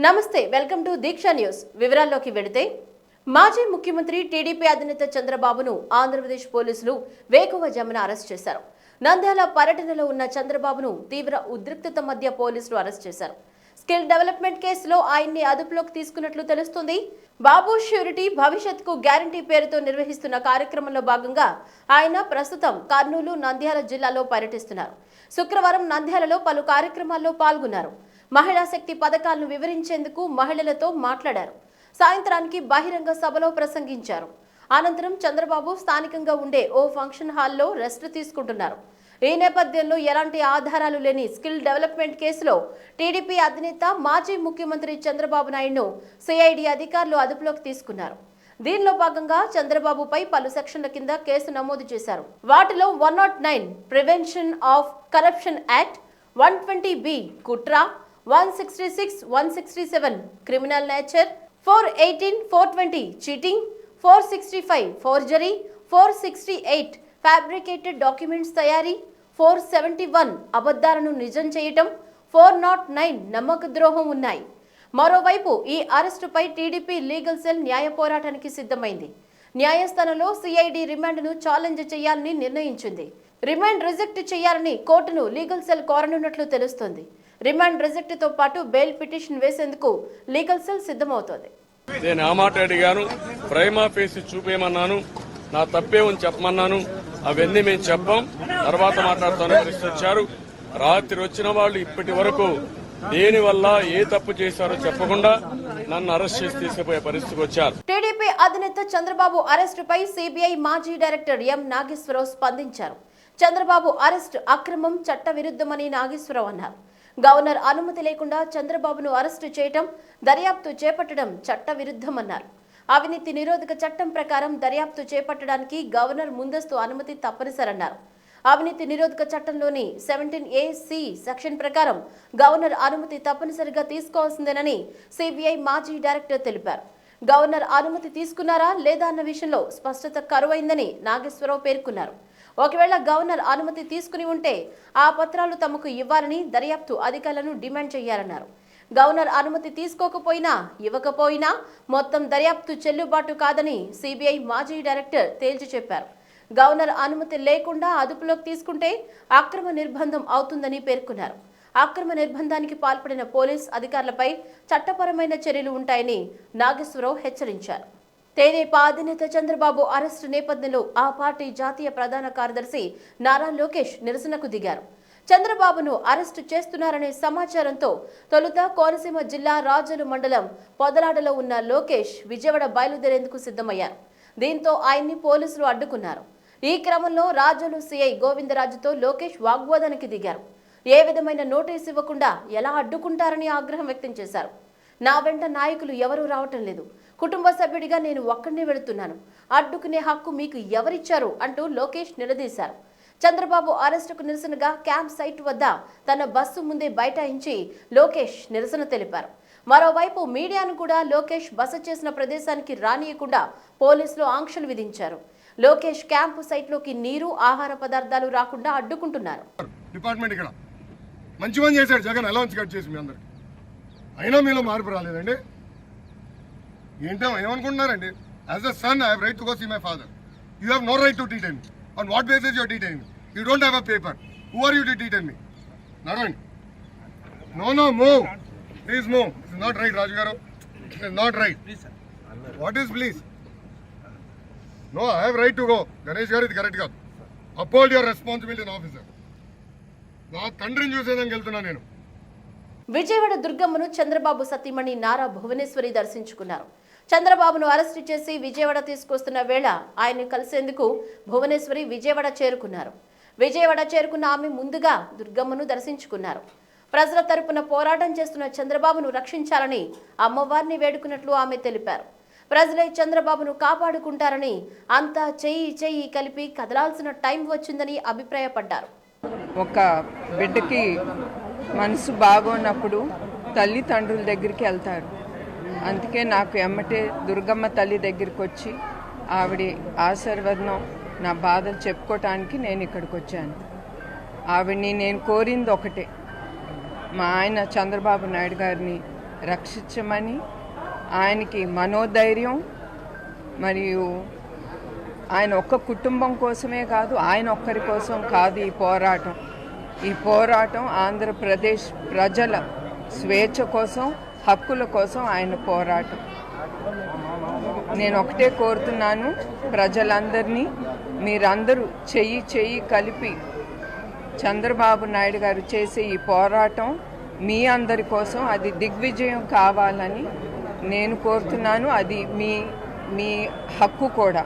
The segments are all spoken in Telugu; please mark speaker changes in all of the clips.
Speaker 1: నమస్తే వెల్కమ్ టు దీక్ష న్యూస్ వివరాల్లోకి వెళితే మాజీ ముఖ్యమంత్రి టీడీపీ అధినేత చంద్రబాబును ఆంధ్రప్రదేశ్ పోలీసులు వేకువజామున అరెస్ట్ చేశారు. నంద్యాల పర్యటనలో ఉన్న చంద్రబాబును తీవ్ర ఉద్రిక్తత మధ్య పోలీసులు అరెస్ట్ చేశారు. స్కిల్ డెవలప్మెంట్ కేసులో ఆయన్ని అదుపులోకి తీసుకున్నట్లు తెలుస్తుంది. బాబు ష్యూరిటీ భవిష్యత్తుకు గ్యారంటీ పేరుతో నిర్వహిస్తున్న కార్యక్రమంలో భాగంగా ఆయన ప్రస్తుతం కర్నూలు, నంద్యాల జిల్లాలో పర్యటిస్తున్నారు. శుక్రవారం నంద్యాలలో పలు కార్యక్రమాల్లో పాల్గొన్నారు. మహిళా శక్తి పథకాలను వివరించేందుకు మహిళలతో మాట్లాడారు. సాయంత్రానికి బహిరంగ సభలో ప్రసంగించారు. అనంతరం చంద్రబాబు స్థానికంగా ఉండే ఓ ఫంక్షన్ హాల్లో రెస్ట్ తీసుకుంటున్నారు. ఈ నేపథ్యంలో ఎలాంటి ఆధారాలు లేని స్కిల్ డెవలప్మెంట్ కేసులో టీడీపీ అధినేత మాజీ ముఖ్యమంత్రి చంద్రబాబు నాయుడును సిఐడి అధికారులు అదుపులోకి తీసుకున్నారు. దీనిలో భాగంగా చంద్రబాబుపై పలు సెక్షన్ల కింద కేసు నమోదు చేశారు. వాటిలో 109 prevention of corruption act, 120B కుట్ర, 166, 167 criminal nature, 418, 420 cheating, 465 forgery, 468 fabricated documents తయారీ, 471 అబద్ధాలను నిజం చేయటం, 409 నమ్మక ద్రోహం ఉన్నాయి. మరోవైపు ఈ అరెస్టుపై టీడీపీ లీగల్ సెల్ న్యాయ పోరాటానికి సిద్ధమైంది. న్యాయస్థానంలో సిఐడి రిమాండ్ను ఛాలెంజ్ చేయాలని నిర్ణయించింది. రిమాండ్ రిజెక్ట్ చేయాలని కోర్టును లీగల్ సెల్ కోరనున్నట్లు తెలుస్తోంది. రిమాండ్ రిజెక్ట్తో పాటు బెయిల్ పిటిషన్ వేసేందుకు లీగల్ సెల్ సిద్ధమవుతోంది.
Speaker 2: నేను ఆ మాట అడిగాను, ప్రైమా ఫేసి చూపేయమన్నాను, నా తప్పే అని చెప్పమన్నాను. అవన్నీ మేము చెప్పాం, తర్వాత మాట్లాడుతానని వచ్చారు. రాత్రి వచ్చిన వాళ్ళు ఇప్పటి వరకు దేనివల్ల ఏ తప్పు చేశారో చెప్పకుండా నన్ను అరెస్ట్ చేసి తీసుకుపోయే పరిస్థితికి వచ్చారు.
Speaker 1: టీడీపీ అధినేత చంద్రబాబు అరెస్టుపై సిబిఐ మాజీ డైరెక్టర్ ఎం నాగేశ్వరరావు స్పందించారు. చంద్రబాబు అరెస్టు అక్రమం, చట్ట విరుద్ధమని నాగేశ్వరరావు అన్నారు. గవర్నర్ అనుమతి లేకుండా చంద్రబాబును అరెస్టు చేయటం, దర్యాప్తు చేపట్టడం చట్ట విరుద్ధమన్నారు. అవినీతి నిరోధక చట్టం ప్రకారం దర్యాప్తు చేపట్టడానికి గవర్నర్ ముందస్తు అనుమతి తప్పనిసరన్నారు. అవినీతి నిరోధక చట్టంలోని 17AC సెక్షన్ ప్రకారం గవర్నర్ అనుమతి తప్పనిసరిగా తీసుకోవాల్సిందేనని సిబిఐ మాజీ డైరెక్టర్ తెలిపారు. గవర్నర్ అనుమతి తీసుకున్నారా లేదా అన్న విషయంలో స్పష్టత కరువైందని నాగేశ్వరరావు పేర్కొన్నారు. ఒకవేళ గవర్నర్ అనుమతి తీసుకుని ఉంటే ఆ పత్రాలు తమకు ఇవ్వాలని దర్యాప్తు అధికారులను డిమాండ్ చేయాలన్నారు. గవర్నర్ అనుమతి తీసుకోకపోయినా ఇవ్వకపోయినా మొత్తం దర్యాప్తు చెల్లుబాటు కాదని సిబిఐ మాజీ డైరెక్టర్ తేల్చి చెప్పారు. గవర్నర్ అనుమతి లేకుండా అదుపులోకి తీసుకుంటే అక్రమ నిర్బంధం అవుతుందని పేర్కొన్నారు. అక్రమ నిర్బంధానికి పాల్పడిన పోలీస్ అధికారులపై చట్టపరమైన చర్యలు ఉంటాయని నాగేశ్వరరావు హెచ్చరించారు. తెదేపా అధినేత చంద్రబాబు అరెస్టు నేపథ్యంలో ఆ పార్టీ జాతీయ ప్రధాన కార్యదర్శి నారా లోకేష్ నిరసనకు దిగారు. చంద్రబాబును అరెస్టు చేస్తున్నారనే సమాచారంతో తొలుత కోనసీమ జిల్లా రాజోలు మండలం పొదలాడలో ఉన్న లోకేష్ విజయవాడ బయలుదేరేందుకు సిద్ధమయ్యారు. దీంతో ఆయన్ని పోలీసులు అడ్డుకున్నారు. ఈ క్రమంలో రాజోలు సిఐ గోవిందరాజుతో లోకేష్ వాగ్వాదానికి దిగారు. ఏ విధమైన నోటీసు ఇవ్వకుండా ఎలా అడ్డుకుంటారని ఆగ్రహం వ్యక్తం చేశారు. నా వెంట నాయకులు ఎవరూ రావటం లేదు, కుటుంబ సభ్యుడిగా నేను ఒక్కడినే వెళుతున్నాను, అడ్డుకునే హక్కు మీకు ఎవరిచ్చారు అంటూ లోకేష్ నిలదీశారు. చంద్రబాబు అరెస్టుకు నిరసనగా క్యాంప్ సైట్ వద్ద తన బస్సు ముందే బైఠాయించి లోకేష్ నిరసన తెలిపారు. మరోవైపు మీడియాను కూడా లోకేష్ బస చేసిన ప్రదేశానికి రానియకుండా పోలీసులు ఆంక్షలు విధించారు. లోకేష్ క్యాంపు సైట్లోకి నీరు, ఆహార పదార్థాలు రాకుండా అడ్డుకుంటున్నారు.
Speaker 3: డిపార్ట్మెంట్ ఇక్కడ మంచి పని చేశాడు జగన్, అలౌన్స్ కట్ చేసి మీ అందరికి. అయినా మీలో మార్పు రాలేదండి. ఏంటో ఏమనుకుంటున్నారండి? As a son I have right to go see my father. You have no right to detain me. On what basis you are detaining me? You don't have a paper. Who are you to detain me? Narayan. No, move. Please move. This is not right, Raju garu. This is not right. Please, sir. What is please? No, I have right to go. Ganesh garu, ఇది correct కాదు. Uphold your responsibility as an officer. నా తండ్రిని చూసేదానికి వెళ్తున్నా నేను.
Speaker 1: విజయవాడ దుర్గమ్మను చంద్రబాబు సతీమణి నారా భువనేశ్వరి దర్శించుకున్నారు. చంద్రబాబును అరెస్టు చేసి విజయవాడ తీసుకొస్తున్న వేళ ఆయన్ని కలిసేందుకు భువనేశ్వరి విజయవాడ చేరుకున్నారు. విజయవాడ చేరుకున్న ఆమె ముందుగా దుర్గమ్మను దర్శించుకున్నారు. ప్రజల తరపున పోరాటం చేస్తున్న చంద్రబాబును రక్షించాలని అమ్మవారిని వేడుకున్నట్లు ఆమె తెలిపారు. ప్రజలే చంద్రబాబును కాపాడుకుంటారని, అంతా చెయ్యి కలిపి కదలాల్సిన టైం వచ్చిందని అభిప్రాయపడ్డారు.
Speaker 4: ఒక బిడ్డకి మనసు బాగోనప్పుడు తల్లిదండ్రుల దగ్గరికి వెళ్తారు. అందుకే నాకు ఎమ్మటే దుర్గమ్మ తల్లి దగ్గరికి వచ్చి ఆవిడ ఆశీర్వాదం, నా బాధలు చెప్పుకోవటానికి నేను ఇక్కడికి వచ్చాను. ఆవిడ్ని నేను కోరింది ఒకటే, మా ఆయన చంద్రబాబు నాయుడు గారిని రక్షించమని, ఆయనకి మనోధైర్యం మరియు ఆయన ఒక్క కుటుంబం కోసమే కాదు, ఆయన ఒక్కరి కోసం కాదు ఈ పోరాటం ఆంధ్రప్రదేశ్ ప్రజల స్వేచ్ఛ కోసం, హక్కుల కోసం ఆయన పోరాటం. నేను ఒకటే కోరుతున్నాను ప్రజలందరినీ, మీరందరూ చెయ్యి కలిపి చంద్రబాబు నాయుడు గారు చేసే ఈ పోరాటం మీ అందరి కోసం అది దిగ్విజయం కావాలని నేను కోరుతున్నాను. అది మీ హక్కు కూడా.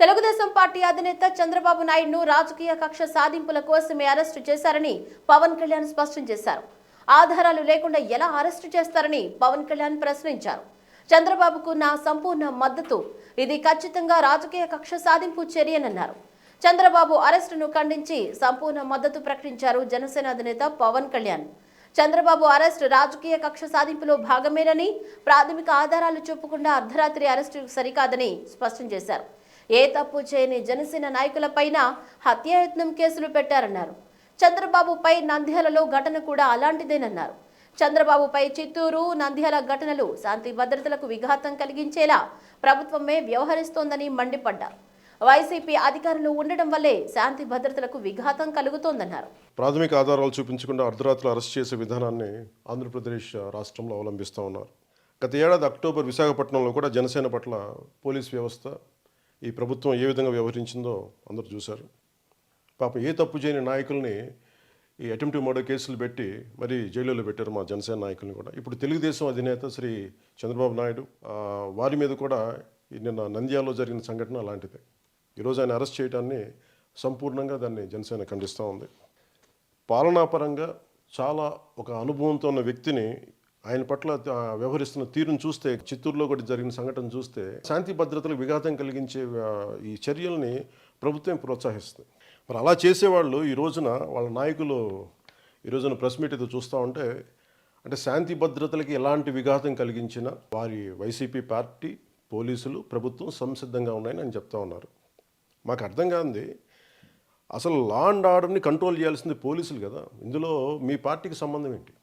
Speaker 1: తెలుగుదేశం పార్టీ అధినేత చంద్రబాబు నాయుడును రాజకీయ కక్ష సాధింపుల కోసమే అరెస్టు చేశారని పవన్ కళ్యాణ్ స్పష్టం చేశారు. ఆధారాలు లేకుండా ఎలా అరెస్టు చేస్తారని పవన్ కళ్యాణ్ ప్రశ్నించారు. చంద్రబాబుకు నా సంపూర్ణ మద్దతు, ఇది ఖచ్చితంగా రాజకీయ కక్ష సాధింపు చర్యనన్నారు. చంద్రబాబు అరెస్టును ఖండించి సంపూర్ణ మద్దతు ప్రకటించారు జనసేన అధినేత పవన్ కళ్యాణ్. చంద్రబాబు అరెస్టు రాజకీయ కక్ష సాధింపులో భాగమేనని, ప్రాథమిక ఆధారాలు చూపకుండా అర్ధరాత్రి అరెస్టు సరికాదని స్పష్టం చేశారు. ఏ తప్పు చేయని జనసేన నాయకులపైన హత్యాయత్నం కేసులు పెట్టారన్నారు. చంద్రబాబుపై నంద్యాలలో ఘటన కూడా అలాంటిదేనన్నారు. చంద్రబాబుపై చిత్తూరు, నంద్యాల ఘటనలు శాంతి భద్రతలకు విఘాతం కలిగించేలా ప్రభుత్వమే వ్యవహరిస్తోందని మండిపడ్డారు. వైసీపీ అధికారులు ఉండడం వల్లే శాంతి భద్రతలకు విఘాతం కలుగుతోందన్నారు.
Speaker 5: ప్రాథమిక ఆధారాలు చూపించకుండా అర్ధరాత్రి అరెస్ట్ చేసే విధానాన్ని ఆంధ్రప్రదేశ్ రాష్ట్రంలో అవలంబిస్తూ ఉన్నారు. గత ఏడాది అక్టోబర్ విశాఖపట్నంలో కూడా జనసేన పట్ల పోలీస్ వ్యవస్థ, ఈ ప్రభుత్వం ఏ విధంగా వ్యవహరించిందో అందరూ చూశారు. పాపం ఏ తప్పు చేయని నాయకుల్ని ఈ అటెంప్టివ్ మర్డర్ కేసులు పెట్టి మరి జైలులో పెట్టారు మా జనసేన నాయకుల్ని కూడా. ఇప్పుడు తెలుగుదేశం అధినేత శ్రీ చంద్రబాబు నాయుడు వారి మీద కూడా నిన్న నంద్యాలలో జరిగిన సంఘటన అలాంటిదే. ఈరోజు ఆయన అరెస్ట్ చేయడాన్ని సంపూర్ణంగా దాన్ని జనసేన ఖండిస్తూ ఉంది. పాలనాపరంగా చాలా ఒక అనుభవంతో ఉన్న వ్యక్తిని ఆయన పట్ల వ్యవహరిస్తున్న తీరును చూస్తే, చిత్తూరులో కూడా జరిగిన సంఘటన చూస్తే శాంతి భద్రతలకు విఘాతం కలిగించే ఈ చర్యల్ని ప్రభుత్వం ప్రోత్సహిస్తుంది. మరి అలా చేసేవాళ్ళు ఈ రోజున వాళ్ళ నాయకులు ఈ రోజున ప్రెస్ మీట్ ఏదో చూస్తూ ఉంటే, అంటే శాంతి భద్రతలకి ఎలాంటి విఘాతం కలిగించిన వారి వైసీపీ పార్టీ, పోలీసులు, ప్రభుత్వం సంసిద్ధంగా ఉన్నాయని ఆయన చెప్తా ఉన్నారు. మాకు అర్థం కాంది, అసలు లా అండ్ ఆర్డర్ని కంట్రోల్ చేయాల్సింది పోలీసులు కదా. ఇందులో మీ పార్టీకి సంబంధం ఏంటి?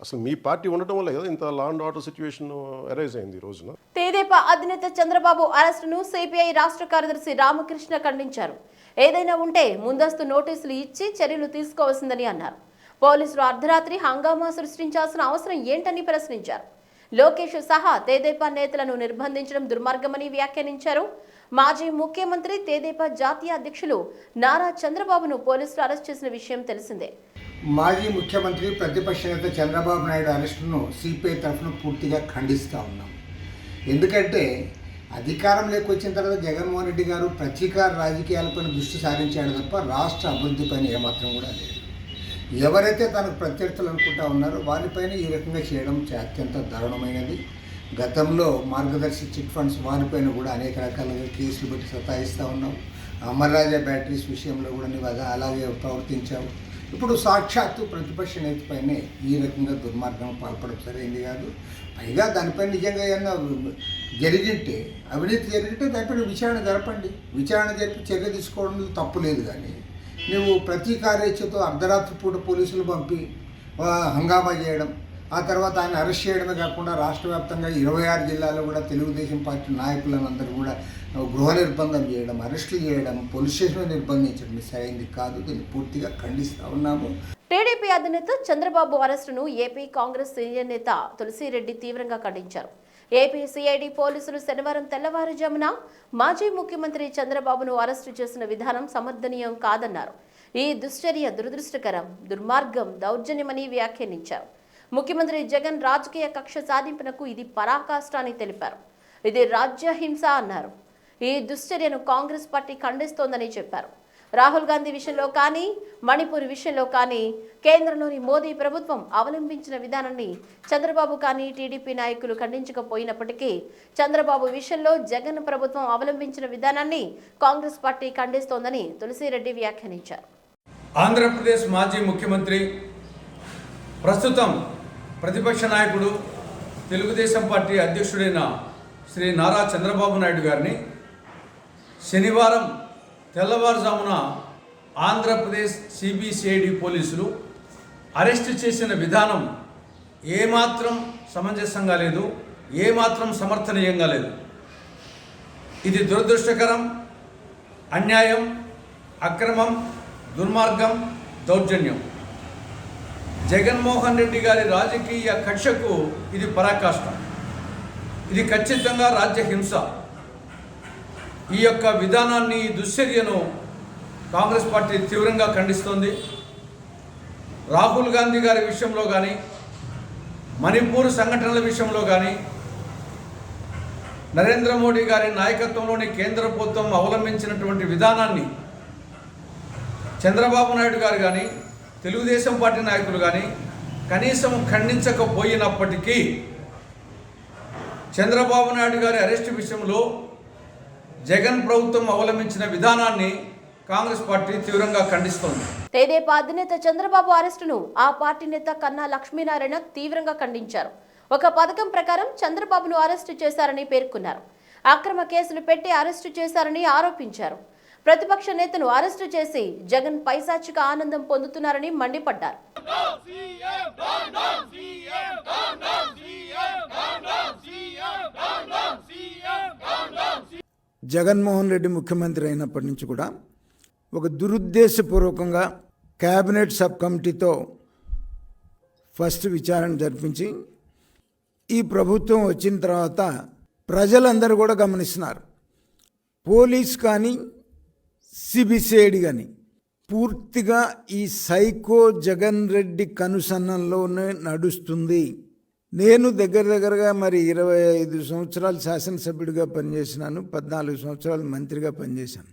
Speaker 5: అసలు మీ పార్టీ ఉండటం వల్ల కదా ఇంత law and order situation arise అయింది ఈ రోజున.
Speaker 1: తెదేపా అధినేత చంద్రబాబు అరెస్టును సిపిఐ రాష్ట్ర కార్యదర్శి రామకృష్ణ ఖండించారు. ఏదైనా ఉంటే ముందస్తు నోటీసులు ఇచ్చి చర్యలు తీసుకోవాల్సిందని అన్నారు. పోలీసులు అర్ధరాత్రి హంగామా సృష్టించాల్సిన అవసరం ఏంటని ప్రశ్నించారు. లోకేష్ సహా తెదేపా నేతలను నిర్బంధించడం దుర్మార్గమని వ్యాఖ్యానించారు. మాజీ ముఖ్యమంత్రి తెదేపా జాతీయ అధ్యక్షులు నారా చంద్రబాబును పోలీసులు అరెస్ట్ చేసిన విషయం తెలిసిందే.
Speaker 6: మాజీ ముఖ్యమంత్రి ప్రతిపక్ష నేత చంద్రబాబు నాయుడు అరెస్టును సిపిఐ తరఫున పూర్తిగా ఖండిస్తూ ఉన్నాం. ఎందుకంటే అధికారంలోకి వచ్చిన తర్వాత జగన్మోహన్ రెడ్డి గారు ప్రతీకార రాజకీయాలపైన దృష్టి సారించాడు తప్ప రాష్ట్ర అభివృద్ధిపైన ఏమాత్రం కూడా లేదు. ఎవరైతే తనకు ప్రత్యర్థులు అనుకుంటా ఉన్నారో వారిపైన ఈ రకంగా చేయడం అత్యంత దారుణమైనది. గతంలో మార్గదర్శి చిట్ ఫండ్స్ వారిపైన కూడా అనేక రకాలుగా కేసులు పెట్టి సతాయిస్తూ ఉన్నాం. అమర్రాజా బ్యాటరీస్ విషయంలో కూడా నీవు అలాగే ప్రవర్తించావు. ఇప్పుడు సాక్షాత్తు ప్రతిపక్ష నేతపైనే ఈ రకంగా దుర్మార్గం పాల్పడడం సరైంది కాదు. పైగా దానిపై నిజంగా ఏమన్నా జరిగింటే, అవినీతి జరిగితే దానిపైన విచారణ జరపండి. విచారణ జరిపి చర్య తీసుకోవడం తప్పు లేదు. కానీ నువ్వు ప్రతీకారేచ్ఛతో అర్ధరాత్రి పూట పోలీసులు పంపి హంగామా చేయడం, ఆ తర్వాత ఆయన అరెస్ట్ చేయడమే కాకుండా రాష్ట్ర వ్యాప్తంగా 26 జిల్లాల్లో కూడా తెలుగుదేశం పార్టీ నాయకులను అందరూ కూడా గృహ నిర్బంధం చేయడం, అరెస్టులు చేయడం, పోలీస్ స్టేషన్లో నిర్బంధించడం సరైంది కాదు. దీన్ని పూర్తిగా ఖండిస్తూ ఉన్నాము.
Speaker 1: టీడీపీ అధినేత చంద్రబాబు అరెస్టును ఏపీ కాంగ్రెస్ సీనియర్ నేత తులసిరెడ్డి తీవ్రంగా ఖండించారు. ఏపీ సిఐడి పోలీసులు శనివారం తెల్లవారుజామున మాజీ ముఖ్యమంత్రి చంద్రబాబును అరెస్టు చేసిన విధానం సమర్థనీయం కాదన్నారు. ఈ దుశ్చర్య దురదృష్టకరం, దుర్మార్గం, దౌర్జన్యమని వ్యాఖ్యానించారు. ముఖ్యమంత్రి జగన్ రాజకీయ కక్ష సాధింపునకు ఇది పరాకాష్ట అని తెలిపారు. ఇది రాజ్యహింస అన్నారు. ఈ దుశ్చర్యను కాంగ్రెస్ పార్టీ ఖండిస్తోందని చెప్పారు. రాహుల్ గాంధీ విషయంలో కానీ, మణిపూర్ విషయంలో కానీ కేంద్రంలోని మోదీ ప్రభుత్వం అవలంబించిన విధానాన్ని చంద్రబాబు కానీ టీడీపీ నాయకులు ఖండించకపోయినప్పటికీ చంద్రబాబు విషయంలో జగన్ ప్రభుత్వం అవలంబించిన విధానాన్ని కాంగ్రెస్ పార్టీ ఖండిస్తోందని తులసిరెడ్డి వ్యాఖ్యానించారు.
Speaker 7: ఆంధ్రప్రదేశ్ మాజీ ముఖ్యమంత్రి, ప్రస్తుతం ప్రతిపక్ష నాయకుడు, తెలుగుదేశం పార్టీ అధ్యక్షుడైన శ్రీ నారా చంద్రబాబు నాయుడు గారిని శనివారం తెల్లవారుజామున ఆంధ్రప్రదేశ్ సిబిసిఐడి పోలీసులు అరెస్టు చేసిన విధానం ఏమాత్రం సమంజసంగా లేదు, ఏమాత్రం సమర్థనీయంగా లేదు. ఇది దురదృష్టకరం, అన్యాయం, అక్రమం, దుర్మార్గం, దౌర్జన్యం. జగన్మోహన్ రెడ్డి గారి రాజకీయ కక్షకు ఇది పరాకాష్ట. ఇది ఖచ్చితంగా రాజ్యహింస. ఈ యొక్క విధానాన్ని, ఈ దుశ్చర్యను కాంగ్రెస్ పార్టీ తీవ్రంగా ఖండిస్తోంది. రాహుల్ గాంధీ గారి విషయంలో కానీ, మణిపూర్ సంఘటనల విషయంలో కానీ, నరేంద్ర మోడీ గారి నాయకత్వంలోని కేంద్ర ప్రభుత్వం అవలంబించినటువంటి విధానాన్ని చంద్రబాబు నాయుడు గారు కానీ, తెలుగుదేశం పార్టీ నాయకులు కానీ కనీసం ఖండించకపోయినప్పటికీ చంద్రబాబు నాయుడు గారి అరెస్టు విషయంలో జగన్ ప్రభుత్వం అవలంబించిన విధానాన్ని కాంగ్రెస్ పార్టీ తీవ్రంగా ఖండిస్తోంది.
Speaker 1: తెదేపా అధినేత చంద్రబాబు అరెస్టును ఆ పార్టీ నేత కన్నా లక్ష్మీనారాయణ తీవ్రంగా ఖండించారు. ఒక పథకం ప్రకారం చంద్రబాబును అరెస్టు చేశారని పేర్కొన్నారు. అక్రమ కేసులు పెట్టి అరెస్టు చేశారని ఆరోపించారు. ప్రతిపక్ష నేతను అరెస్టు చేసి జగన్ పైశాచిక ఆనందం పొందుతున్నారని మండిపడ్డారు.
Speaker 8: జగన్మోహన్ రెడ్డి ముఖ్యమంత్రి అయినప్పటి నుంచి కూడా ఒక దురుద్దేశపూర్వకంగా క్యాబినెట్ సబ్ కమిటీతో ఫస్ట్ విచారణ జరిపించి ఈ ప్రభుత్వం వచ్చిన తర్వాత ప్రజలందరూ కూడా గమనిస్తున్నారు. పోలీస్ కానీ సిబిసిఐడి కానీ పూర్తిగా ఈ సైకో జగన్ రెడ్డి కనుసన్నల్లోనే నడుస్తుంది. నేను దగ్గరగా మరి 25 సంవత్సరాలు శాసనసభ్యుడిగా పనిచేసినాను, 14 సంవత్సరాలు మంత్రిగా పనిచేశాను.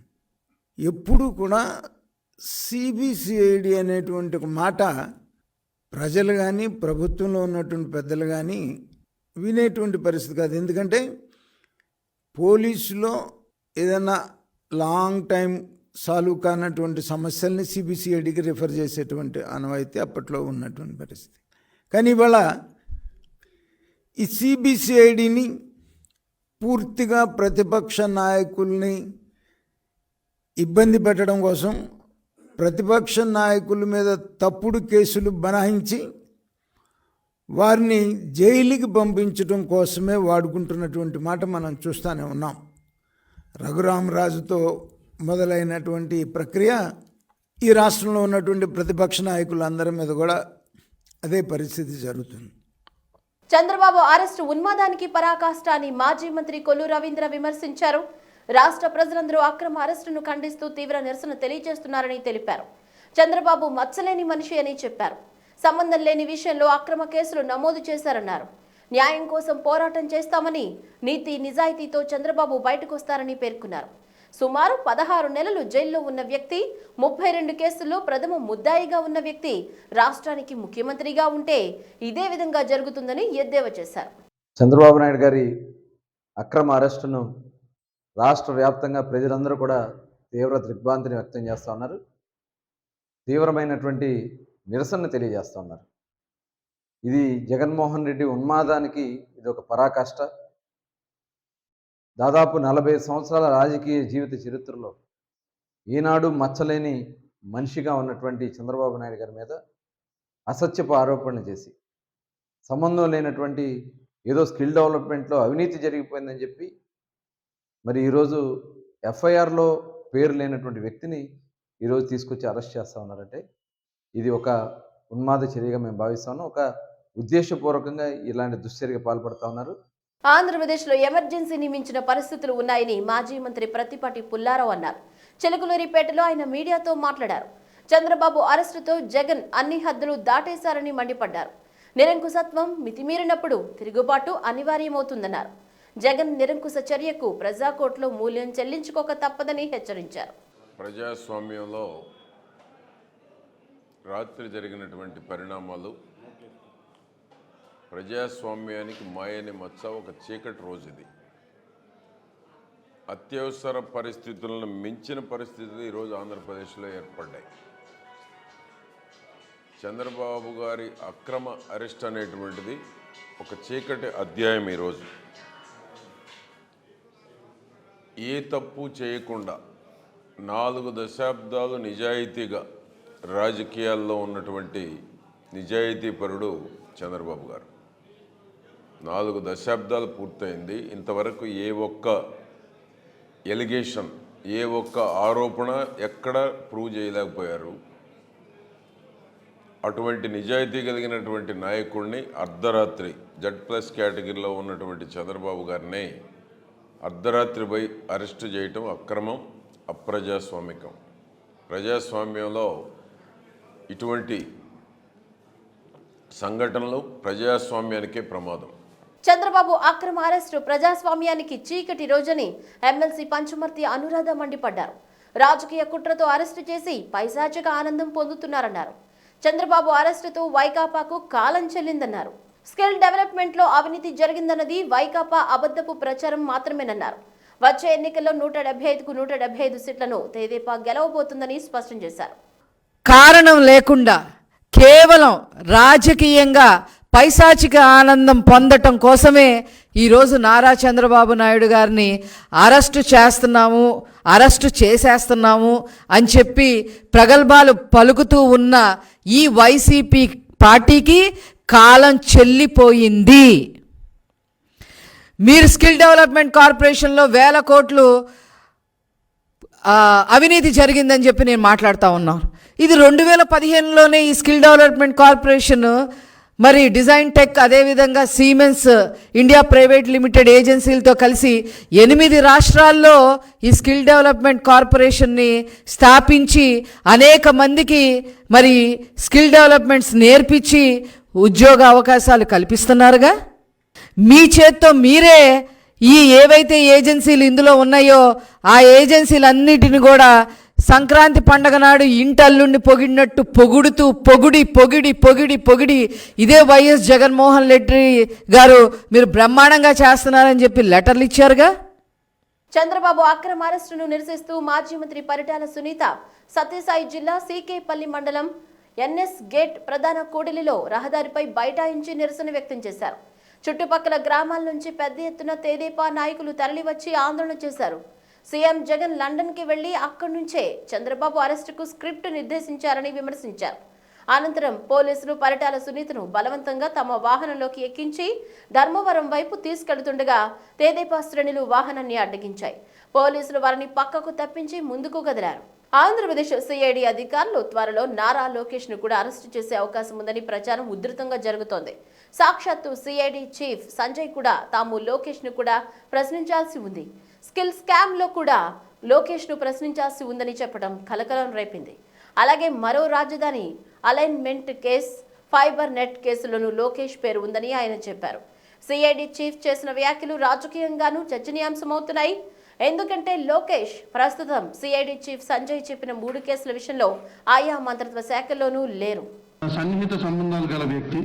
Speaker 8: ఎప్పుడు కూడా సిబిసిఐడి అనేటువంటి ఒక మాట ప్రజలు కానీ ప్రభుత్వంలో ఉన్నటువంటి పెద్దలు కానీ వినేటువంటి పరిస్థితి కాదు. ఎందుకంటే పోలీసులో ఏదైనా లాంగ్ టైం సాల్వ్ కానటువంటి సమస్యల్ని సిబిసిఐడికి రిఫర్ చేసేటువంటి ఆనవాయితీ అప్పట్లో ఉన్నటువంటి పరిస్థితి. కానీ ఇవాళ ఈ సిబిసిఐడిని పూర్తిగా ప్రతిపక్ష నాయకుల్ని ఇబ్బంది పెట్టడం కోసం, ప్రతిపక్ష నాయకుల మీద తప్పుడు కేసులు బనాయించి వారిని జైలుకి పంపించడం కోసమే వాడుకుంటున్నటువంటి మాట మనం చూస్తూనే ఉన్నాం. రఘురామరాజుతో మొదలైనటువంటి ప్రక్రియ ఈ రాష్ట్రంలో ఉన్నటువంటి ప్రతిపక్ష నాయకులందరి మీద కూడా అదే పరిస్థితి జరుగుతుంది.
Speaker 1: చంద్రబాబు అరెస్టు ఉన్మాదానికి పరాకాష్ట అని మాజీ మంత్రి కొల్లు రవీంద్ర విమర్శించారు. రాష్ట్ర ప్రజలందరూ అక్రమ అరెస్టును ఖండిస్తూ తీవ్ర నిరసన తెలియజేస్తున్నారని తెలిపారు. చంద్రబాబు మచ్చలేని మనిషి అని చెప్పారు. సంబంధం లేని విషయంలో అక్రమ కేసులు నమోదు చేశారన్నారు. న్యాయం కోసం పోరాటం చేస్తామని, నీతి నిజాయితీతో చంద్రబాబు బయటకు వస్తారని పేర్కొన్నారు. సుమారు 16 నెలలు జైల్లో ఉన్న వ్యక్తి, 32 కేసుల్లో ప్రథమ ముద్దాయిగా ఉన్న వ్యక్తి రాష్ట్రానికి ముఖ్యమంత్రిగా ఉంటే ఇదే విధంగా జరుగుతుందని ఎద్దేవా చేశారు.
Speaker 9: చంద్రబాబు నాయుడు గారి అక్రమ అరెస్టును రాష్ట్ర వ్యాప్తంగా ప్రజలందరూ కూడా తీవ్ర దిగ్భ్రాంతిని వ్యక్తం చేస్తూ ఉన్నారు. తీవ్రమైనటువంటి నిరసనను తెలియజేస్తూ ఉన్నారు. ఇది జగన్మోహన్ రెడ్డి ఉన్మాదానికి ఇది ఒక పరాకాష్ట. దాదాపు 40 సంవత్సరాల రాజకీయ జీవిత చరిత్రలో ఈనాడు మచ్చలేని మనిషిగా ఉన్నటువంటి చంద్రబాబు నాయుడు గారి మీద అసత్యపు ఆరోపణలు చేసి, సంబంధం లేనటువంటి ఏదో స్కిల్ డెవలప్మెంట్లో అవినీతి జరిగిపోయిందని చెప్పి మరి ఈరోజు ఎఫ్ఐఆర్లో పేరు లేనటువంటి వ్యక్తిని ఈరోజు తీసుకొచ్చి అరెస్ట్ చేస్తూ ఉన్నారంటే ఇది ఒక ఉన్మాద చర్యగా మేము భావిస్తాను. ఒక ఉద్దేశపూర్వకంగా ఇలాంటి దుశ్చర్యకు పాల్పడుతూ ఉన్నారు.
Speaker 1: ఆంధ్రప్రదేశ్లో ఎమర్జెన్సీని మించిన పరిస్థితులు ఉన్నాయని మాజీ మంత్రి ప్రత్తిపాటి పుల్లారావు అన్నారు. చిలకలూరిపేటలో ఆయన మీడియాతో మాట్లాడారు. చంద్రబాబు అరెస్టుతో జగన్ అన్ని హద్దులు దాటేశారని మండిపడ్డారు. నిరంకుశత్వం మితిమీరినప్పుడు తిరుగుబాటు అనివార్యమవుతుందన్నారు. జగన్ నిరంకుశ చర్యకు ప్రజాకోర్టులో మూల్యం చెల్లించుకోక తప్పదని హెచ్చరించారు.
Speaker 2: ప్రజాస్వామ్యంలో రాత్రి జరిగినటువంటి పరిణామాలు ప్రజాస్వామ్యానికి మాయని మచ్చ, ఒక చీకటి రోజు ఇది. అత్యవసర పరిస్థితులను మించిన పరిస్థితులు ఈరోజు ఆంధ్రప్రదేశ్లో ఏర్పడ్డాయి. చంద్రబాబు గారి అక్రమ అరెస్ట్ అనేటువంటిది ఒక చీకటి అధ్యాయం. ఈరోజు ఏ తప్పు చేయకుండా 4 దశాబ్దాలు నిజాయితీగా రాజకీయాల్లో ఉన్నటువంటి నిజాయితీపరుడు చంద్రబాబు గారు.
Speaker 10: 4 దశాబ్దాలు పూర్తయింది. ఇంతవరకు ఏ ఒక్క ఎలిగేషన్, ఏ ఒక్క ఆరోపణ ఎక్కడ ప్రూవ్ చేయలేకపోయారు. అటువంటి నిజాయితీ కలిగినటువంటి నాయకుడిని అర్ధరాత్రి Z+ కేటగిరీలో ఉన్నటువంటి చంద్రబాబు గారిని అర్ధరాత్రి పోయి అరెస్టు చేయటం అక్రమం, అప్రజాస్వామికం. ప్రజాస్వామ్యంలో ఇటువంటి సంఘటనలు ప్రజాస్వామ్యానికే ప్రమాదం.
Speaker 1: చంద్రబాబు అక్రమ అరెస్టు ప్రజాస్వామ్యానికి చీకటి రోజని ఎమ్మెల్సీ పంచుమర్తి అనురాధ మండిపడ్డారు. రాజకీయ కుట్రతో అరెస్టు చేసి పైశాచిక ఆనందం పొందుతున్నారన్నారు. చంద్రబాబు అరెస్టుతో వైకాపాకు కాలం చెల్లిందన్నారు. స్కిల్ డెవలప్మెంట్ లో అవినీతి జరిగిందన్నది వైకాపా అబద్ధపు ప్రచారం మాత్రమేనన్నారు. వచ్చే ఎన్నికల్లో 175కు 175 సీట్లను తెదేపా గెలవబోతుందని స్పష్టం చేశారు.
Speaker 11: కారణం లేకుండా కేవలం రాజకీయంగా పైశాచిక ఆనందం పొందటం కోసమే ఈరోజు నారా చంద్రబాబు నాయుడు గారిని అరెస్టు చేసేస్తున్నాము అని చెప్పి ప్రగల్భాలు పలుకుతూ ఉన్న ఈ వైసీపీ పార్టీకి కాలం చెల్లిపోయింది. మీరు స్కిల్ డెవలప్మెంట్ కార్పొరేషన్లో 1000 కోట్లు అవినీతి జరిగిందని చెప్పి నేను మాట్లాడుతూ ఉన్నాను. ఇది 2015లోనే ఈ స్కిల్ డెవలప్మెంట్ కార్పొరేషన్ మరి డిజైన్ టెక్ అదేవిధంగా సిమెన్స్ ఇండియా ప్రైవేట్ లిమిటెడ్ ఏజెన్సీలతో కలిసి 8 రాష్ట్రాల్లో ఈ స్కిల్ డెవలప్మెంట్ కార్పొరేషన్ని స్థాపించి అనేక మందికి మరి స్కిల్ డెవలప్మెంట్స్ నేర్పించి ఉద్యోగ అవకాశాలు కల్పిస్తున్నారుగా. మీ చేత్తో మీరే ఈ ఏవైతే ఏజెన్సీలు ఇందులో ఉన్నాయో ఆ ఏజెన్సీలన్నిటిని కూడా సంక్రాంతి పండగ నాడు ఇంటల్లుండి పొగిడినట్టు పొగిడి ఇదే వైఎస్ జగన్మోహన్ రెడ్డి గారు మీరు బ్రహ్మాండంగా చేస్తున్నారని చెప్పి లెటర్లు ఇచ్చారుగా.
Speaker 1: చంద్రబాబు అక్రమ అరెస్టును నిరసిస్తూ మాజీ మంత్రి పరిటాల సునీత సత్యసాయి జిల్లా సీకేపల్లి మండలం ఎన్ఎస్ గేట్ ప్రధాన కూడలిలో రహదారిపై బైఠాయించి నిరసన వ్యక్తం చేశారు. చుట్టుపక్కల గ్రామాల నుంచి పెద్ద ఎత్తున తెదేపా నాయకులు తరలివచ్చి ఆందోళన చేశారు. సీఎం జగన్ లండన్కి వెళ్లి అక్కడి నుంచే చంద్రబాబు అరెస్టుకు స్క్రిప్ట్ నిర్దేశించారని విమర్శించారు. అనంతరం పోలీసులు పరిటాల సునీతను బలవంతంగా తమ వాహనంలోకి ఎక్కించి ధర్మవరం వైపు తీసుకెళ్తుండగా తెదేపా శ్రేణులు వాహనాన్ని అడ్డగించాయి. పోలీసులు వారిని పక్కకు తప్పించి ముందుకు కదిలారు. ఆంధ్రప్రదేశ్ సిఐడి అధికారులు త్వరలో నారా లోకేష్ ను కూడా అరెస్టు చేసే అవకాశం ఉందని ప్రచారం ఉధృతంగా జరుగుతోంది. సాక్షాత్తు సిఐడి చీఫ్ సంజయ్ కూడా తాము లోకేష్ ను కూడా ప్రశ్నించాల్సి ఉంది, స్కిల్ స్కామ్ లో కూడా లోకేష్ ను ప్రశ్నించాల్సి ఉందని చెప్పడం కలకలం రేపింది. అలాగే మరో రాజధాని అలైన్మెంట్ కేస్, ఫైబర్ నెట్ కేసులోనూ లోకేష్ పేరు ఉందని ఆయన చెప్పారు. సిఐడి చీఫ్ చేసిన వ్యాఖ్యలు రాజకీయంగానూ చర్చనీయాంశమవుతున్నాయి. ఎందుకంటే లోకేష్ ప్రస్తుతం సిఐడి చీఫ్ సంజయ్ చెప్పిన 3 కేసుల విషయంలో ఆయా మంత్రిత్వ శాఖల్లోనూ లేరు.
Speaker 12: సన్నిహిత సంబంధాలు గల వ్యక్తి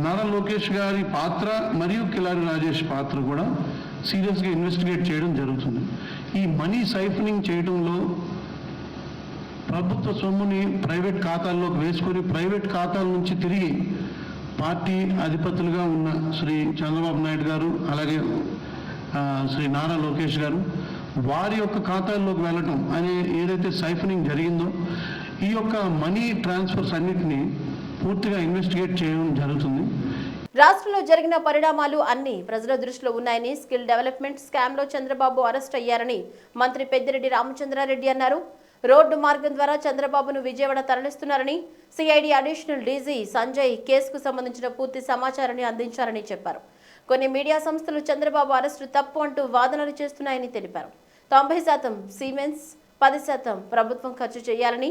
Speaker 12: నారా లోకేష్ గారి పాత్ర మరియు కిలారి రాజేష్ పాత్ర కూడా సీరియస్గా ఇన్వెస్టిగేట్ చేయడం జరుగుతుంది. ఈ మనీ సైఫనింగ్ చేయడంలో ప్రభుత్వ సొమ్ముని ప్రైవేట్ ఖాతాల్లోకి వేసుకొని ప్రైవేట్ ఖాతాల నుంచి తిరిగి పార్టీ అధిపతులుగా ఉన్న శ్రీ చంద్రబాబు నాయుడు గారు అలాగే శ్రీ నారా లోకేష్ గారు వారి యొక్క ఖాతాల్లోకి వెళ్ళటం అనే ఏదైతే సైఫనింగ్ జరిగిందో ఈ యొక్క మనీ ట్రాన్స్ఫర్స్ అన్నిటినీ పూర్తిగా ఇన్వెస్టిగేట్ చేయడం జరుగుతుంది.
Speaker 1: రాష్ట్రంలో జరిగిన పరిణామాలు అన్ని ప్రజల దృష్టిలో ఉన్నాయని, స్కిల్ డెవలప్మెంట్ స్కామ్ లో చంద్రబాబు అరెస్ట్ అయ్యారని మంత్రి పెద్దిరెడ్డి రామచంద్రారెడ్డి అన్నారు. రోడ్డు మార్గం ద్వారా చంద్రబాబును విజయవాడ తరలిస్తున్నారని, సిఐడి అడిషనల్ డీజీ సంజయ్ కేసుకు సంబంధించిన పూర్తి సమాచారాన్ని అందించారని చెప్పారు. కొన్ని మీడియా సంస్థలు చంద్రబాబు అరెస్టు తప్పు అంటూ వాదనలు చేస్తున్నాయని తెలిపారు. 90% సిమెన్స్, 10% ప్రభుత్వం ఖర్చు చేయాలని,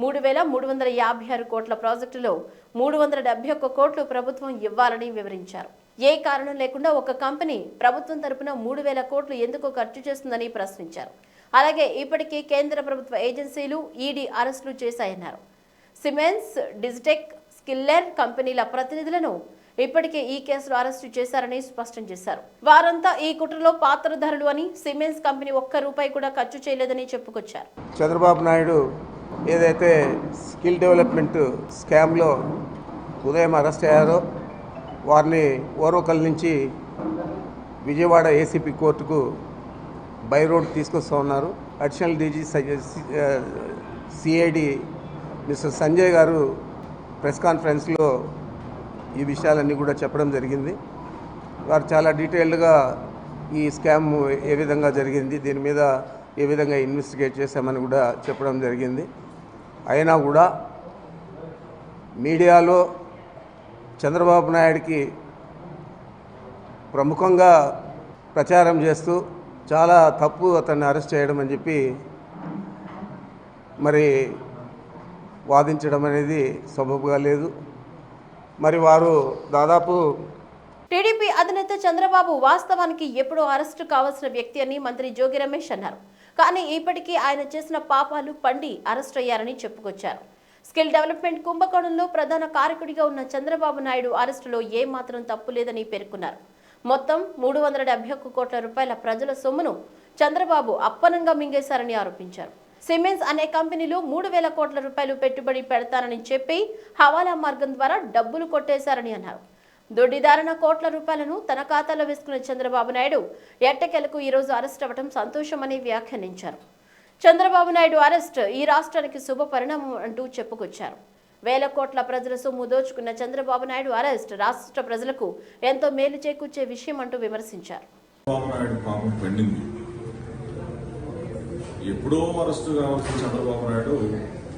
Speaker 1: 3,356 కోట్ల ప్రాజెక్టులో 371 కోట్లు ప్రభుత్వం ఇవ్వాలని వివరించారు. ఏ కారణం లేకుండా ఒక కంపెనీ ప్రభుత్వం తరపున 3,000 కోట్లు ఎందుకు ఖర్చు చేస్తుందని ప్రశ్నించారు. అలాగే ఇప్పటికీ కేంద్ర ప్రభుత్వ ఏజెన్సీలు ఈడీ అరెస్టులు చేశాయన్నారు. సిమెన్స్, డిజిటెక్, స్కిల్లర్ కంపెనీల ప్రతినిధులను ఇప్పటికే ఈ కేసులో అరెస్టు చేశారని స్పష్టం చేశారు. వారంతా ఈ కుట్రలో పాత్రధారులు అని, సిమెన్స్ కంపెనీ ₹1 కూడా ఖర్చు చేయలేదని చెప్పుకొచ్చారు.
Speaker 13: చంద్రబాబు నాయుడు ఏదైతే స్కిల్ డెవలప్మెంట్ స్కామ్లో ఉదయం అరెస్ట్ అయ్యారో వారిని ఓర్వకల్ నుంచి విజయవాడ ఏసీపీ కోర్టుకు బై రోడ్ తీసుకొస్తూ ఉన్నారు. Additional DG CID mister Sanjay గారు ప్రెస్ కాన్ఫరెన్స్లో ఈ విషయాలన్నీ కూడా చెప్పడం జరిగింది. వారు చాలా డీటెయిల్డ్గా ఈ స్కామ్ ఏ విధంగా జరిగింది, దీని మీద ఏ విధంగా ఇన్వెస్టిగేట్ చేశామని కూడా చెప్పడం జరిగింది. అయినా కూడా మీడియాలో చంద్రబాబు నాయుడికి ప్రముఖంగా ప్రచారం చేస్తూ చాలా తప్పు అతన్ని అరెస్ట్ చేయడం అని చెప్పి మరి వాదించడం అనేది సబబుగా లేదు. మరి వారు దాదాపు
Speaker 1: టీడీపీ అధినేత చంద్రబాబు వాస్తవానికి ఎప్పుడూ అరెస్టు కావాల్సిన వ్యక్తి అని మంత్రి జోగి రమేష్ అన్నారు. కానీ ఇప్పటికీ ఆయన చేసిన పాపాలు పండి అరెస్ట్ అయ్యారని చెప్పుకొచ్చారు. స్కిల్ డెవలప్మెంట్ కుంభకోణంలో ప్రధాన కారకుడిగా ఉన్న చంద్రబాబు నాయుడు అరెస్టులో ఏమాత్రం తప్పు లేదని పేర్కొన్నారు. మొత్తం 371 కోట్ల రూపాయల ప్రజల సొమ్మును చంద్రబాబు అప్పనంగా మింగేశారని ఆరోపించారు. సిమెన్స్ అనే కంపెనీలో 3,000 కోట్ల రూపాయలు పెట్టుబడి పెడతానని చెప్పి హవాలా మార్గం ద్వారా డబ్బులు కొట్టేశారని అన్నారు. దొడ్డిదారణ కోట్ల రూపాయలను తన ఖాతాలో వేసుకున్న చంద్రబాబు నాయుడు ఎట్టకేలకు ఈరోజు అరెస్ట్ అవ్వడం సంతోషమని వ్యాఖ్యానించారు. చంద్రబాబు నాయుడు అరెస్ట్ ఈ రాష్ట్రానికి శుభ పరిణామం అంటూ చెప్పుకొచ్చారు. 1,000 కోట్ల ప్రజల సొమ్ము దోచుకున్న చంద్రబాబు నాయుడు అరెస్ట్ రాష్ట్ర ప్రజలకు ఎంతో మేలు చేకూర్చే విషయం అంటూ విమర్శించారు.
Speaker 14: ఎప్పుడో అరెస్టు కావాల్సిన చంద్రబాబు నాయుడు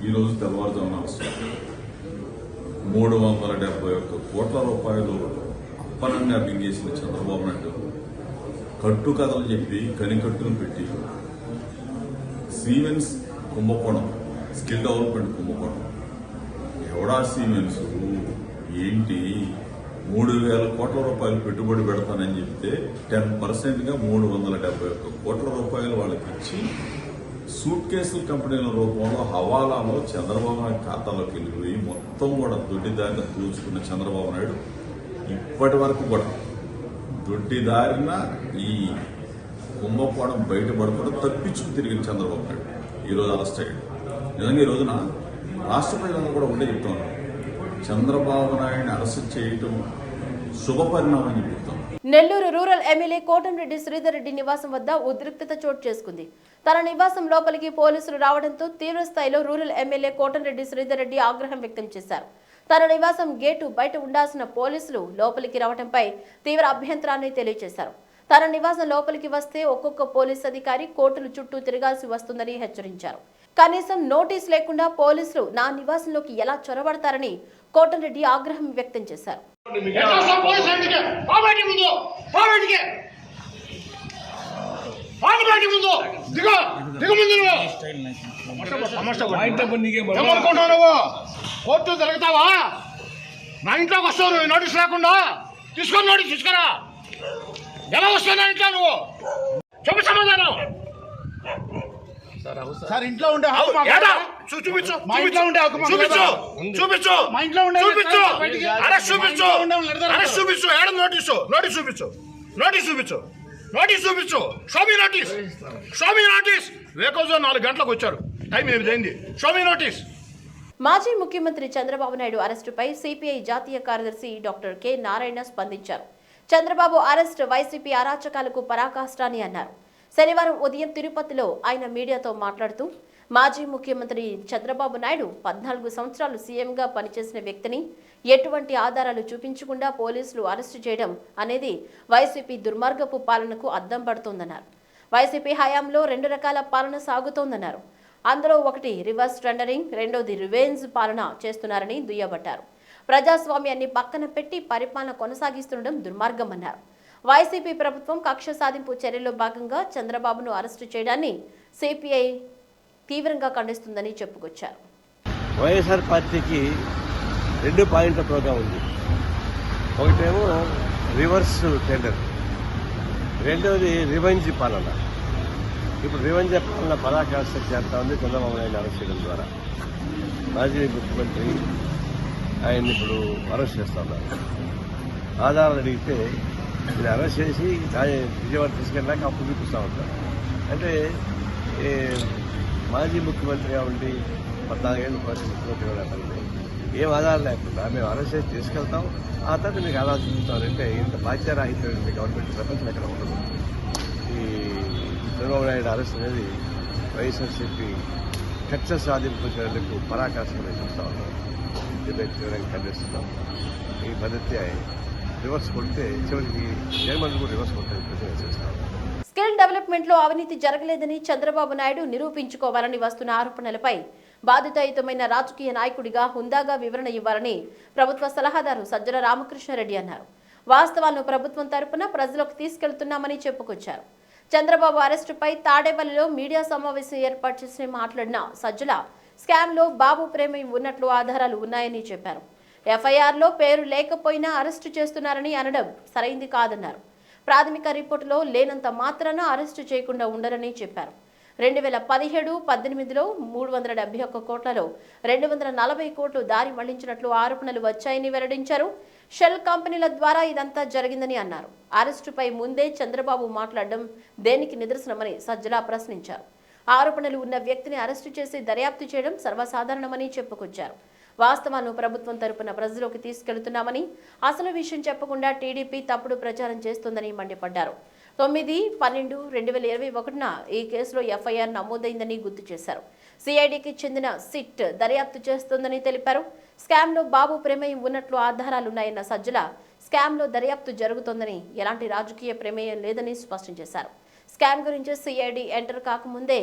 Speaker 14: ఈరోజు తెల్లవారుజామున అరెస్ట్ 371 కోట్ల రూపాయలు అప్పనంగా మింగేసిన చంద్రబాబు నాయుడు కట్టుకథలు చెప్పి కనికట్టును పెట్టి సీమెన్స్ కుంభకోణం, స్కిల్ డెవలప్మెంట్ కుంభకోణం, ఎవడా సీమెన్స్ ఏంటి 3,000 కోట్ల రూపాయలు పెట్టుబడి పెడతానని చెప్తే 10%గా 371 కోట్ల రూపాయలు వాళ్ళకి ఇచ్చి సూట్ కేసుల కంపెనీల రూపంలో హవాలాలో చంద్రబాబు నాయుడు ఖాతాలోకి వెళ్ళిపోయి మొత్తం కూడా దొడ్డిదారిన దోచుకున్న చంద్రబాబు నాయుడు ఇప్పటి వరకు కూడా దొడ్డిదారిన ఈ కుంభకోణం బయటపడకుండా తప్పించుకు తిరిగిన చంద్రబాబు నాయుడు ఈరోజు అరెస్ట్ అయ్యాడు. నిజంగా ఈ రోజున రాష్ట్ర ప్రజలందరూ కూడా ఉండే చెప్తున్నారు, చంద్రబాబు నాయుడిని అరెస్ట్ చేయటం శుభ పరిణామం అని చెప్తాం.
Speaker 1: నెల్లూరు రూరల్ ఎమ్మెల్యే కోటంరెడ్డి శ్రీధర్ రెడ్డి నివాసం వద్ద ఉద్రిక్తత చోటు చేసుకుంది. తన నివాసం లోపలికి పోలీసులు రావడంతో తీవ్ర స్థాయిలో రూరల్ ఎమ్మెల్యే కోటంరెడ్డి శ్రీధర్ రెడ్డి ఆగ్రహం వ్యక్తం చేశారు. తన నివాసం గేటు బయట ఉండాల్సిన పోలీసులు లోపలికి రావడంపై తీవ్ర అభ్యంతరాన్ని తెలియజేశారు. తన నివాసం లోపలికి వస్తే ఒక్కొక్క పోలీస్ అధికారి కోర్టుల చుట్టూ తిరగాల్సి వస్తుందని హెచ్చరించారు. కనీసం నోటీస్ లేకుండా పోలీసులు నా నివాసంలోకి ఎలా చొరబడతారని కోటంరెడ్డి ఆగ్రహం వ్యక్తం చేశారు.
Speaker 3: కోర్టు జరుగుతావా? నా ఇంట్లోకి వస్తావు నువ్వు నోటీస్ లేకుండా? తీసుకొని నోటీస్ తీసుకురా. ఎలా వస్తావు నా ఇంట్లో? నువ్వు చెప్పు సమాధానం. సార్ ఇంట్లో ఉండే చూపించు, మా ఇంట్లో ఉండే చూపించు, చూపించు, మా ఇంట్లో ఉండే చూపించు, అరెస్ట్ చూపించు, అరెస్ట్ చూపించు, ఏడ నోటీసు, నోటీస్ చూపించు, నోటీస్ చూపించు, నోటీస్ చూపించు, షోమీ నోటీస్, షోమీ నోటీస్. రేకోజు 4 గంటలకు వచ్చారు, టైం 8 అయింది, షోమీ నోటీస్.
Speaker 1: మాజీ ముఖ్యమంత్రి చంద్రబాబు నాయుడు అరెస్టుపై సిపిఐ జాతీయ కార్యదర్శి డాక్టర్ కె నారాయణ స్పందించారు. చంద్రబాబు అరెస్ట్ వైసీపీ అరాచకాలకు పరాకాష్ట అని అన్నారు. శనివారం ఉదయం తిరుపతిలో ఆయన మీడియాతో మాట్లాడుతూ మాజీ ముఖ్యమంత్రి చంద్రబాబు నాయుడు 14 సంవత్సరాలు సీఎంగా పనిచేసిన వ్యక్తిని ఎటువంటి ఆధారాలు చూపించకుండా పోలీసులు అరెస్టు చేయడం అనేది వైసీపీ దుర్మార్గపు పాలనకు అద్దం పడుతోందన్నారు. వైసీపీ హయాంలో 2 రకాల పాలన సాగుతోందన్నారు. అందులో ఒకటి రివర్స్ టెండరింగ్, రెండోది రివెంజ్ పాలన చేస్తున్నారని దుయ్యబట్టారు. ప్రజాస్వామ్యాన్ని పక్కన పెట్టి పరిపాలన కొనసాగిస్తుండడం దుర్మార్గమన్నారు. వైసీపీ ప్రభుత్వం కక్ష సాధింపు చర్యల్లో భాగంగా చంద్రబాబును అరెస్టు చేయడాన్ని సిపిఐ తీవ్రంగా ఖండిస్తుందని చెప్పుకొచ్చారు.
Speaker 15: వైఎస్ఆర్ పార్టీకి 2 పాయింట్ల ప్రోగ్రాం ఉంది. ఒకటేమో రివర్స్ టెండర్, రెండోది రివెంజ్ పాలన. ఇప్పుడు రివెంజ్ పాలన పరాకాష్ట చేస్తా ఉంది చంద్రబాబు నాయుడు అరెస్ట్ చేయడం ద్వారా. మాజీ ముఖ్యమంత్రి ఆయన్ని ఇప్పుడు అరెస్ట్ చేస్తా ఉన్నారు. ఆధారాలు అడిగితే ఇది అరెస్ట్ చేసి విజయవాడ తీసుకెళ్ళాక అప్పుడు చూపిస్తూ ఉంటారు. అంటే మాజీ ముఖ్యమంత్రిగా ఉండి 14 ఏళ్ళు పాటు ముఖ్యమంత్రిగా లేకపోతే ఏం ఆధారం లేకుండా మేము అరెస్ట్ చేసి తీసుకెళ్తాం, ఆ తర్వాత మీకు ఆధారం చూపిస్తామంటే ఇంత బాధ్యరాహిత్యమైన గవర్నమెంట్ ప్రపంచం ఎక్కడ ఉండదు. ఈ చంద్రబాబు నాయుడు అరెస్ట్ అనేది వైఎస్ఆర్సీపీ కక్ష సాధింపు చర్యలకు పరాకాష్ఠగా చూస్తూ ఉన్నాం. దీన్ని తీవ్రంగా ఖండిస్తున్నాం. ఈ పద్ధతి రివర్స్ కొడితే చివరికి జగన్మోహన్ కూడా రివర్స్ కొట్టే ప్రయత్నం చేస్తాం.
Speaker 1: స్కిల్ డెవలప్మెంట్ లో అవినీతి జరగలేదని చంద్రబాబు నాయుడు నిరూపించుకోవాలని వస్తున్న ఆరోపణలపై బాధితయుతమైన రాజకీయ నాయకుడిగా హుందాగా వివరణ ఇవ్వాలని ప్రభుత్వ సలహాదారు సజ్జల రామకృష్ణారెడ్డి అన్నారు. వాస్తవాలను ప్రభుత్వం తరపున ప్రజలకు తీసుకెళ్తున్నామని చెప్పుకొచ్చారు. చంద్రబాబు అరెస్టుపై తాడేపల్లిలో మీడియా సమావేశం ఏర్పాటు చేసి మాట్లాడిన సజ్జల స్కామ్ లో బాబు ప్రేమ ఉన్నట్లు ఆధారాలు ఉన్నాయని చెప్పారు. ఎఫ్ఐఆర్లో పేరు లేకపోయినా అరెస్టు చేస్తున్నారని అనడం సరైంది కాదన్నారు. ప్రాథమిక రిపోర్టులో లేనంత మాత్రాన అరెస్టు చేయకుండా ఉండరని చెప్పారు. 2017-18లో 371 కోట్లలో 240 కోట్లు దారి మళ్లించినట్లు ఆరోపణలు వచ్చాయని వెల్లడించారు. షెల్ కంపెనీల ద్వారా ఇదంతా జరిగిందని అన్నారు. అరెస్టుపై ముందే చంద్రబాబు మాట్లాడడం దేనికి నిదర్శనమని సజ్జల ప్రశ్నించారు. ఆరోపణలు ఉన్న వ్యక్తిని అరెస్టు చేసి దర్యాప్తు చేయడం సర్వసాధారణమని చెప్పుకొచ్చారు. వాస్తవాలను ప్రభుత్వం తరపున ప్రజలకు తీసుకెళ్తున్నామని, అసలు విషయం చెప్పకుండా టీడీపీ తప్పుడు ప్రచారం చేస్తోందని మండిపడ్డారు. 9/12/2021 ఈ కేసులో ఎఫ్ఐఆర్ నమోదైందని గుర్తు చేశారు. సిఐడికి చెందిన సిట్ దర్యాప్తు చేస్తోందని తెలిపారు. స్కామ్లో బాబు ప్రమేయం ఉన్నట్లు ఆధారాలున్నాయన్న సజ్జల స్కామ్లో దర్యాప్తు జరుగుతోందని, ఎలాంటి రాజకీయ ప్రమేయం లేదని స్పష్టం చేశారు. స్కామ్ గురించి సిఐడి ఎంటర్ కాకముందే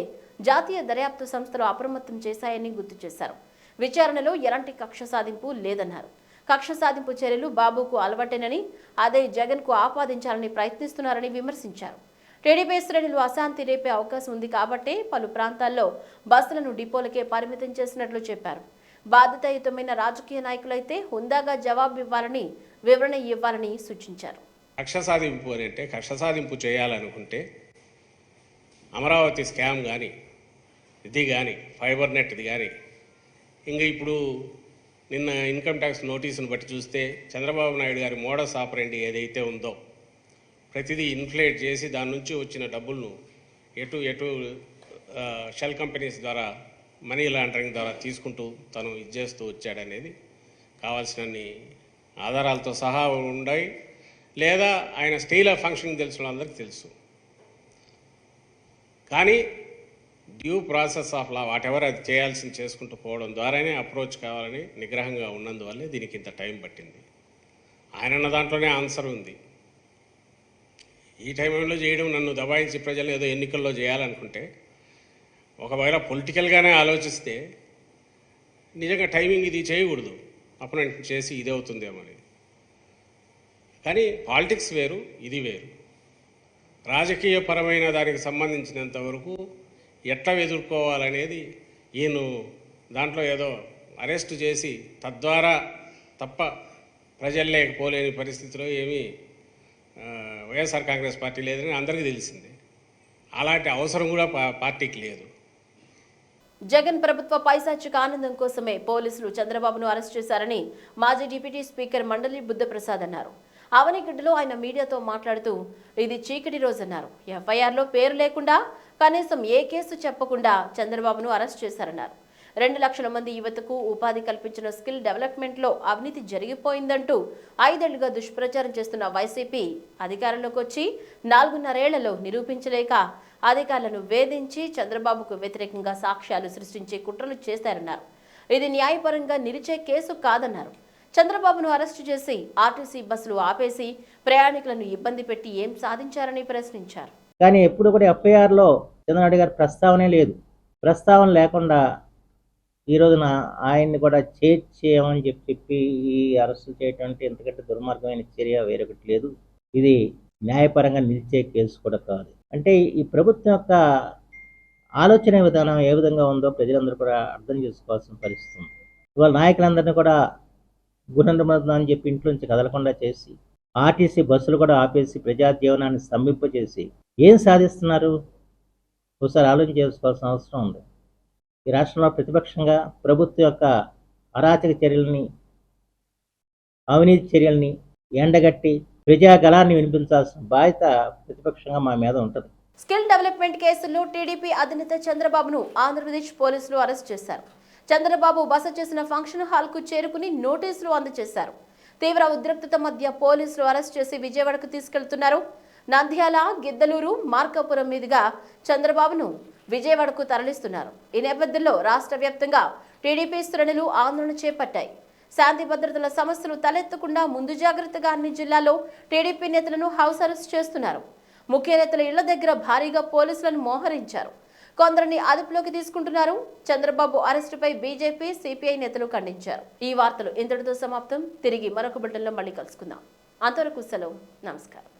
Speaker 1: జాతీయ దర్యాప్తు సంస్థలు అప్రమత్తం చేశాయని గుర్తు చేశారు. విచారణలో ఎలాంటి కక్ష సాధింపు లేదన్నారు. కక్ష సాధింపు చర్యలు బాబుకు అలవాటేనని, అదే జగన్కు ఆపాదించాలని ప్రయత్నిస్తున్నారని విమర్శించారు. టీడీపీ శ్రేణులు అశాంతి రేపే అవకాశం ఉంది కాబట్టి పలు ప్రాంతాల్లో బస్సులను డిపోలకే పరిమితం చేసినట్లు చెప్పారు. బాధ్యతాయుతమైన రాజకీయ నాయకులైతే హుందాగా జవాబు ఇవ్వాలని, వివరణ ఇవ్వాలని సూచించారు.
Speaker 16: కక్ష సాధింపు అని అంటే, కక్ష సాధింపు చేయాలనుకుంటే అమరావతి స్కామ్ కానీ, ఇది కానీ, ఫైబర్ నెట్ది కానీ, ఇంకా ఇప్పుడు నిన్న ఇన్కమ్ ట్యాక్స్ నోటీసును బట్టి చూస్తే చంద్రబాబు నాయుడు గారి మోడస్ ఆపరెండి ఏదైతే ఉందో ప్రతిదీ ఇన్ఫ్లేట్ చేసి దాని నుంచి వచ్చిన డబ్బులను ఎటు షెల్ కంపెనీస్ ద్వారా మనీ లాండరింగ్ ద్వారా తీసుకుంటూ తను ఇచ్చేస్తూ వచ్చాడనేది కావాల్సినన్ని ఆధారాలతో సహా ఉన్నాయి. లేదా ఆయన స్టైల్ ఆఫ్ ఫంక్షనింగ్ తెలిసిన అందరికీ తెలుసు. కానీ due process of law what ever అది చేయాల్సింది చేసుకుంటూ పోవడం ద్వారానే అప్రోచ్ కావాలని నిగ్రహంగా ఉన్నందువల్లే దీనికి ఇంత టైం పట్టింది. ఆయన అన్న దాంట్లోనే ఆన్సర్ ఉంది. ఈ టైంలో చేయడం, నన్ను దబాయించి ప్రజలు ఏదో ఎన్నికల్లో చేయాలనుకుంటే, ఒకవేళ పొలిటికల్గానే ఆలోచిస్తే నిజంగా టైమింగ్ ఇది చేయకూడదు, అపోనెంట్ చేసి ఇది అవుతుందేమని. కానీ పాలిటిక్స్ వేరు, ఇది వేరు. రాజకీయపరమైన దానికి సంబంధించినంత వరకు ఎట్లా ఎదుర్కోవాలనేది ఈయన దాంట్లో ఏదో అరెస్టు చేసి తద్వారా తప్ప ప్రజల్లోకి పోలేని పరిస్థితిలో ఏమీ వైఎస్ఆర్ కాంగ్రెస్ పార్టీ లేదని అందరికీ తెలిసిందే. అలాంటి అవసరం కూడా పార్టీకి లేదు.
Speaker 1: జగన్ ప్రభుత్వ పైశాచిక ఆనందం కోసమే పోలీసులు చంద్రబాబును అరెస్ట్ చేశారని మాజీ డిప్యూటీ స్పీకర్ మండలి బుద్ధప్రసాద్ అన్నారు. అవనిగడ్డలో ఆయన మీడియాతో మాట్లాడుతూ ఇది చీకటి రోజన్నారు. ఎఫ్ఐఆర్లో పేరు లేకుండా, కనీసం ఏ కేసు చెప్పకుండా చంద్రబాబును అరెస్ట్ చేశారన్నారు. 2 లక్షల మంది యువతకు ఉపాధి కల్పించిన స్కిల్ డెవలప్మెంట్లో అవినీతి జరిగిపోయిందంటూ 5 ఏళ్లుగా దుష్ప్రచారం చేస్తున్న వైసీపీ అధికారంలోకి వచ్చి 4.5 ఏళ్లలో నిరూపించలేక అధికారులను వేధించి చంద్రబాబుకు వ్యతిరేకంగా సాక్ష్యాలు సృష్టించే కుట్రలు చేశారన్నారు. ఇది న్యాయపరంగా నిలిచే కేసు కాదన్నారు. చంద్రబాబును అరెస్టు చేసి ఆర్టీసీ బస్సులు ఆపేసి ప్రయాణికులను ఇబ్బంది పెట్టి ఏం సాధించారని ప్రశ్నించారు.
Speaker 17: కానీ ఎప్పుడు కూడా ఎఫ్ఐఆర్లో చంద్రబాబు గారి ప్రస్తావనే లేదు. ప్రస్తావన లేకుండా ఈ రోజున ఆయన్ని కూడా చేర్చేయమని చెప్పి ఈ అరెస్టు చేయటం అంటే ఎందుకంటే దుర్మార్గమైన చర్య వేరొకటి లేదు. ఇది న్యాయపరంగా నిలిచే కేసు కూడా కాదు. అంటే ఈ ప్రభుత్వం యొక్క ఆలోచన విధానం ఏ విధంగా ఉందో ప్రజలందరూ కూడా అర్థం చేసుకోవాల్సిన పరిస్థితి ఉంది. ఇవాళ నాయకులందరినీ కూడా గుణనిర్బంధం అని చెప్పి ఇంట్లోంచి కదలకుండా చేసి, ఆర్టీసీ బస్సులు కూడా ఆపేసి ప్రజా జీవనాన్ని స్తంభింపజేసి ఏం సాధిస్తున్నారు? ఒకసారి ఆలోచన చేసుకోవాల్సిన అవసరం ఉంది. ఈ రాష్ట్రంలో ప్రతిపక్షంగా ప్రభుత్వం యొక్క అరాచక చర్యలని, అవినీతి చర్యల్ని ఎండగట్టి ప్రజాగళాన్ని వినిపించాల్సిన బాధ్యత ప్రతిపక్షంగా మా మీద ఉంటుంది.
Speaker 1: స్కిల్ డెవలప్మెంట్ కేసులో టీడీపీ అధినేత చంద్రబాబును ఆంధ్రప్రదేశ్ పోలీసులు అరెస్ట్ చేశారు. చంద్రబాబు బస చేసిన ఫంక్షన్ హాల్ కు చేరుకుని నోటీసులు అందజేశారు. తీవ్ర ఉద్రిక్తత మధ్య పోలీసులు అరెస్ట్ చేసి విజయవాడకు తీసుకెళ్తున్నారు. నంద్యాల, గిద్దలూరు, మార్కాపురం మీదుగా చంద్రబాబును విజయవాడకు తరలిస్తున్నారు. ఈ నేపథ్యంలో రాష్ట్ర వ్యాప్తంగా టీడీపీ శ్రేణులు ఆందోళన చేపట్టాయి. శాంతి భద్రతల సమస్యలు తలెత్తకుండా ముందు జాగ్రత్తగా అన్ని జిల్లాల్లో టీడీపీ నేతలను హౌస్ అరెస్ట్ చేస్తున్నారు. ముఖ్య నేతల ఇళ్ల దగ్గర భారీగా పోలీసులను మోహరించారు. కొందరిని అదుపులోకి తీసుకుంటున్నారు. చంద్రబాబు అరెస్టుపై బీజేపీ, సిపిఐ నేతలు ఖండించారు. ఈ వార్తలు ఇంతటితో సమాప్తం. తిరిగి మరొక బులెటిన్లో మళ్ళీ కలుసుకుందాం. అంతవరకు సెలవు. నమస్కారం.